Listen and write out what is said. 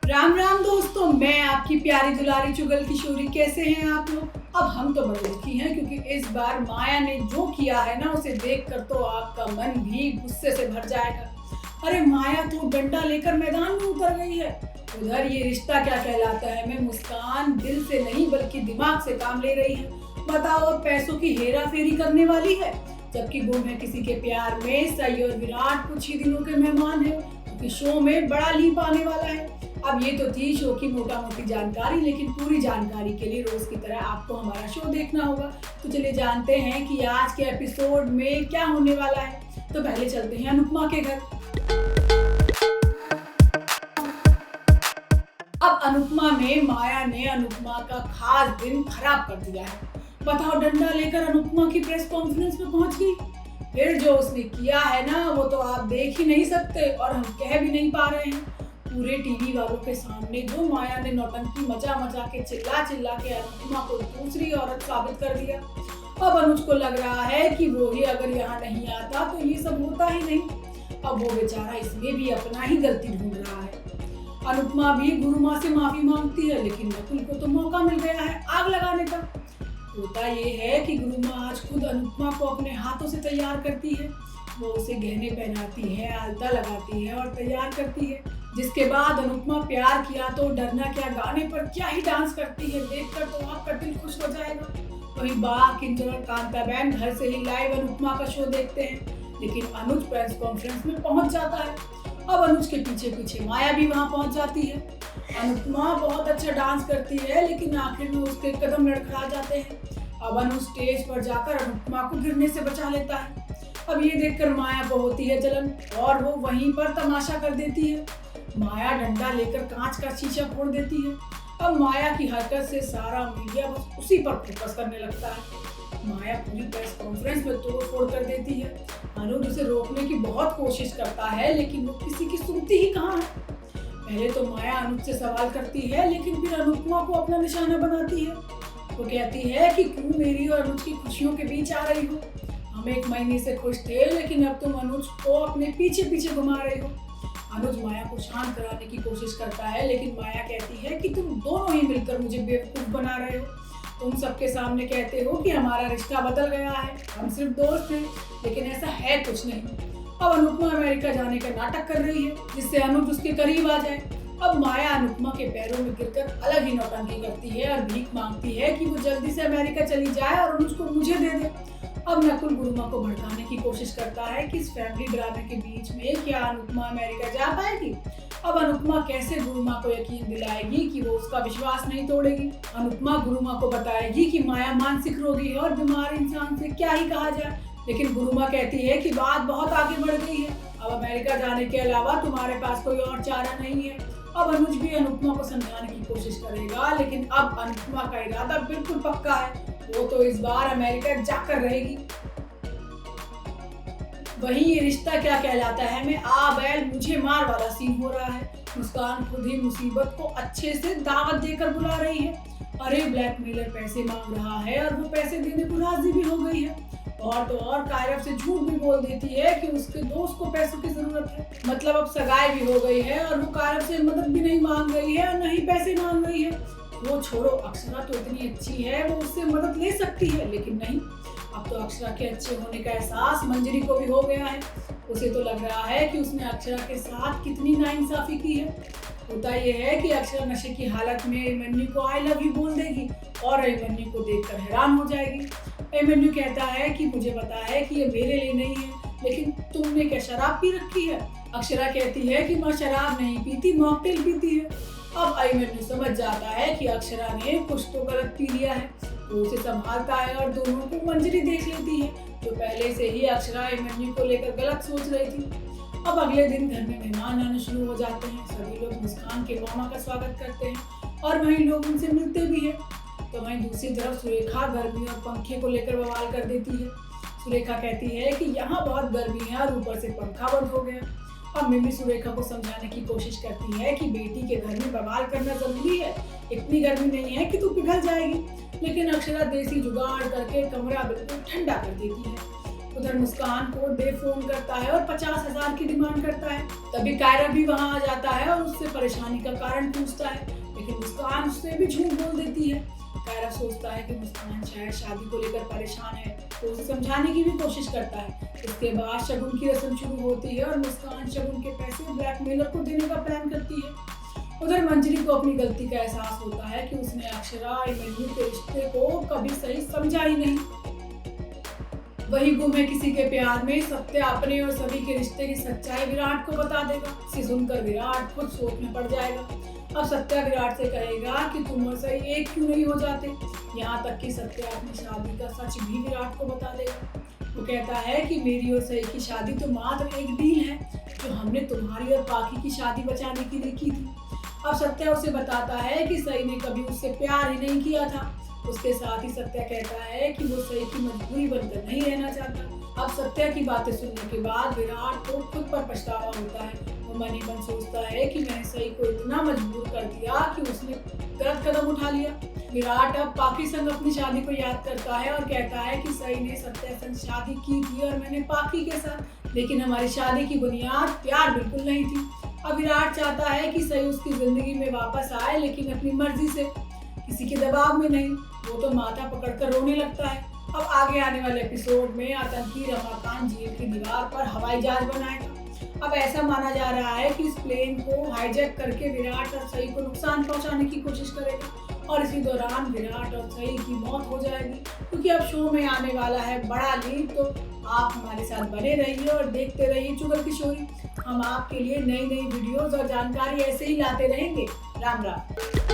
राम राम दोस्तों, मैं आपकी प्यारी दुलारी चुगल किशोरी। कैसे हैं आप लोग? अब हम तो बड़े दुखी हैं क्योंकि इस बार माया ने जो किया है ना, उसे देखकर तो आपका मन भी गुस्से से भर जाएगा। अरे माया तो डंडा लेकर मैदान में उतर गई है। उधर ये रिश्ता क्या कहलाता है में मुस्कान दिल से नहीं बल्कि दिमाग से काम ले रही है। बताओ, पैसों की हेरा फेरी करने वाली है, जबकि गुम है किसी के प्यार में। सही और विराट कुछ ही दिनों के मेहमान है क्योंकि शो में बड़ा लीप आने वाला है। अब ये तो थी शो की मोटा मोटी जानकारी, लेकिन पूरी जानकारी के लिए रोज की तरह आपको हमारा शो देखना होगा। तो चलिए जानते हैं कि आज के एपिसोड में क्या होने वाला है। तो पहले चलते हैं अनुपमा के घर। अब अनुपमा में माया ने अनुपमा का खास दिन खराब कर दिया है। बताओ, डंडा लेकर अनुपमा की प्रेस कॉन्फ्रेंस में पहुंच गई। फिर जो उसने किया है ना, वो तो आप देख ही नहीं सकते और हम कह भी नहीं पा रहे हैं। पूरे टीवी वालों के सामने जो माया ने नौटंकी मचा मचा के चिल्ला चिल्ला के अनुपमा को दूसरी औरत साबित कर दिया। अब अनुज को लग रहा है कि वो ही अगर यहाँ नहीं आता तो ये सब होता ही नहीं। अब वो बेचारा इसमें भी अपना ही गलती ढूंढ रहा है। अनुपमा भी गुरु माँ से माफी मांगती है, लेकिन नकुल को तो मौका मिल गया है आग लगाने का। होता ये है कि गुरु माँ आज खुद अनुपमा को अपने हाथों से तैयार करती है। वो उसे गहने पहनाती है, आलता लगाती है और तैयार करती है। जिसके बाद अनुपमा प्यार किया तो डरना क्या गाने पर क्या ही डांस करती है। देखकर तो आपका दिल खुश हो जाएगा। वही बा किंजल और कांताबेन घर से ही लाइव अनुपमा का शो देखते हैं, लेकिन अनुज प्रेस कॉन्फ्रेंस में पहुंच जाता है। अब अनुज के पीछे पीछे माया भी वहां पहुंच जाती है। अनुपमा बहुत अच्छा डांस करती है, लेकिन आखिर में उसके कदम लड़खड़ा जाते हैं। अब अनुज स्टेज पर जाकर अनुपमा को गिरने से बचा लेता है। अब ये देखकर माया को होती है जलन और वो वहीं पर तमाशा कर देती है। माया डंडा लेकर कांच का शीशा फोड़ देती है। अब माया की हरकत से सारा मीडिया बस उसी पर फोकस करने लगता है। माया पूरी प्रेस कॉन्फ्रेंस में तोड़ फोड़ कर देती है। अनुज उसे रोकने की बहुत कोशिश करता है, लेकिन वो किसी की सुनती ही कहाँ है। पहले तो माया अनुज से सवाल करती है, लेकिन फिर अनुपमा को अपना निशाना बनाती है। वो कहती है कि क्यों मेरी और अनुज की खुशियों के बीच आ रही हो। हम 1 महीने से खुश थे, लेकिन अब तुम अनुज को अपने पीछे पीछे घुमा रहे हो। अनुज माया को शांत कराने की कोशिश करता है, लेकिन माया कहती है कि तुम दोनों ही मिलकर मुझे बेवकूफ बना रहे हो। तुम सबके सामने कहते हो कि हमारा रिश्ता बदल गया है, हम सिर्फ दोस्त हैं, लेकिन ऐसा है कुछ नहीं। अब अनुपमा अमेरिका जाने का नाटक कर रही है, जिससे अनुज उसके करीब आ जाए। अब माया अनुपमा के पैरों में गिरकर अलग ही नौटंकी करती है और भीख मांगती है कि वो जल्दी से अमेरिका चली जाए और अनुज को मुझे दे दे। अब नकुल गुरुमा को भड़काने की कोशिश करता है कि इस फैमिली ड्रामे के बीच में क्या अनुपमा अमेरिका जा पाएगी। अब अनुपमा कैसे गुरुमा को यकीन दिलाएगी कि वो उसका विश्वास नहीं तोड़ेगी। अनुपमा गुरुमा को बताएगी कि माया मानसिक रोगी है और बीमार इंसान से क्या ही कहा जाए, लेकिन गुरुमा कहती है कि बात बहुत आगे बढ़ गई है। अब अमेरिका जाने के अलावा तुम्हारे पास कोई और चारा नहीं है। अब अनुज भी अनुपमा को समझाने की कोशिश करेगा, लेकिन अब अनुपमा का इरादा बिल्कुल पक्का है। वो तो इस बार अमेरिका जाकर रहेगी। वहीं ये रिश्ता क्या कहलाता है में आ बैल मुझे मार वाला सीन हो रहा है। मुस्कान खुद ही मुसीबत को अच्छे से दावत देकर बुला रही है। अरे ब्लैकमेलर पैसे मांग रहा है और वो पैसे देने को राजी भी हो गई है। और तो और कायरव से झूठ भी बोल देती है कि उसके दोस्त को पैसों की जरूरत है। मतलब अब सगाई भी हो गई है और वो कायरव से मदद भी नहीं मांग रही है और नहीं पैसे मांग रही है। वो छोड़ो, अक्षरा तो इतनी अच्छी है, वो उससे मदद ले सकती है, लेकिन नहीं। अब तो अक्षरा के अच्छे होने का एहसास मंजरी को भी हो गया है। उसे तो लग रहा है कि उसने अक्षरा के साथ कितनी नाइंसाफी की है। होता यह है कि अक्षरा नशे की हालत में अभिमन्यु को आई लव यू बोल देगी और अभिमन्यु को देखकर हैरान हो जाएगी। अभिमन्यु कहता है कि मुझे पता है कि ये मेरे लिए नहीं है, लेकिन तुमने क्या शराब पी रखी है। अक्षरा कहती है कि मैं शराब नहीं पीती, मॉकटेल पीती है। अब अभिमन्यु समझ जाता है कि अक्षरा ने कुछ तो गलत पी लिया है। वो उसे संभालता है और दोनों को मंजरी देख लेती है, जो पहले से ही अक्षरा अभिमन्यु को लेकर गलत सोच रही थी। अब अगले दिन घर में मेहमान आने शुरू हो जाते हैं। सभी लोग मुस्कान के मामा का स्वागत करते हैं और वहीं लोग उनसे मिलते भी हैं। तो वहीं दूसरी तरफ सुरेखा गर्मी और पंखे को लेकर बवाल कर देती है। सुरेखा कहती है कि यहाँ बहुत गर्मी है और ऊपर से पंखा बंद हो गया। अब मिमी सुरेखा को समझाने की कोशिश करती है कि बेटी के घर में बवाल करना जरूरी है, इतनी गर्मी नहीं है कि तू पिघल जाएगी। लेकिन अक्षरा देसी जुगाड़ करके कमरा बिल्कुल ठंडा कर देती है। उधर मुस्कान को देव फोन करता है और 50,000 की डिमांड करता है। तभी कायरा भी वहां आ जाता है और उससे परेशानी का कारण पूछता है, लेकिन मुस्कान उससे भी झूठ बोल देती है। कायरा सोचता है कि मुस्कान शायद शादी को लेकर परेशान है, तो उसे समझाने की भी कोशिश करता है। इसके बाद शगुन की रस्म शुरू होती है और मुस्कान शगुन के पैसे ब्लैकमेलर को देने का प्लान करती है। उधर मंजरी को अपनी गलती का एहसास होता है कि उसने अक्षरा और मन्नू के रिश्ते को कभी सही समझा ही नहीं। वही गुम है किसी के प्यार में सत्या अपने और सभी के रिश्ते की सच्चाई विराट को बता देगा। इसे सुनकर विराट खुद सोच में पड़ जाएगा। अब सत्या विराट से कहेगा कि तुम और सही एक क्यों नहीं हो जाते। यहाँ तक कि सत्या अपनी शादी का सच भी विराट को बता देगा। वो कहता है कि मेरी और सही की शादी तो मात्र एक डील है जो हमने तुम्हारी और पाकी की शादी बचाने के लिए की थी। अब सत्या उसे बताता है कि सही ने कभी उससे प्यार ही नहीं किया था। उसके साथ ही सत्या कहता है कि वो सही की मजबूरी बनकर नहीं रहना चाहता। अब सत्या की बातें सुनने के बाद विराट को खुद पर पछतावा होता है। वो मन ही मन सोचता है कि मैंने सही को इतना मजबूर कर दिया कि उसने गलत कदम उठा लिया। विराट अब पाकी संग अपनी शादी को याद करता है और कहता है कि सही ने सत्या संग शादी की थी और मैंने पाकी के साथ, लेकिन हमारी शादी की बुनियाद प्यार बिल्कुल नहीं थी। अब विराट चाहता है कि सही उसकी जिंदगी में वापस आए, लेकिन अपनी मर्जी से, किसी के दबाव में नहीं। वो तो माथा पकड़कर रोने लगता है। अब आगे आने वाले एपिसोड में आतंकी रमाकांत जेल की दीवार पर हवाई जहाज बनाएगा। अब ऐसा माना जा रहा है कि इस प्लेन को हाईजैक करके विराट और सही को नुकसान पहुंचाने की कोशिश करेगा और इसी दौरान विराट और सही की मौत हो जाएगी। क्योंकि अब शो में आने वाला है बड़ा लीड, तो आप हमारे साथ बने रहिए और देखते रहिए चुगल किशोरी। हम आपके लिए नई नई वीडियोस और जानकारी ऐसे ही लाते रहेंगे। राम राम।